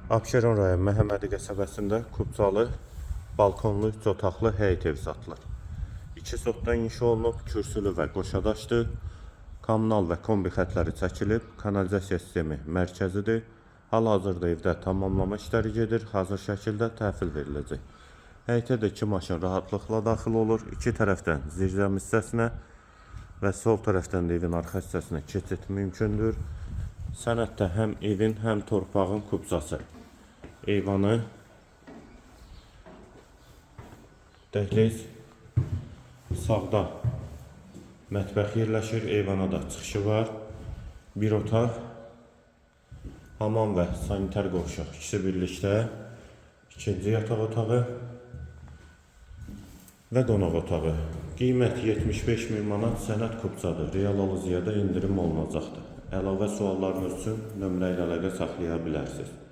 Abşeron rayon Məhəmmədi qəsəbəsində Kubcalı balkonlu 3 otaqlı həyət evi satılır. 2 sotdan inşa olunub, kürsülü və qoşadaşdır. Kommunal və kombi xətləri çəkilib, kanalizasiya sistemi mərkəzidir. Hal-hazırda evdə tamamlama işləri gedir, hazır şəkildə təhvil veriləcək. Həyətə də 2 maşın rahatlıqla daxil olur. 2 tərəfdən zirzəm hissəsinə və sol tərəfdən də evin arxa hissəsinə keçid mümkündür. Sənəddə həm evin, həm torpağın kubcası. Eyvanı, dəhliz, sağda mətbəx yerləşir, eyvana da çıxışı var. Bir otaq, hamam və sanitar qovşaq ikisi birlikdə, ikinci yataq otağı və qonaq otağı. Qiymət 75.000 manat sənəd kubcadır. Real alıcıya da indirim olunacaqdır. Əlavə suallarınız üçün nömrə ilə əlaqə saxlaya bilərsiniz.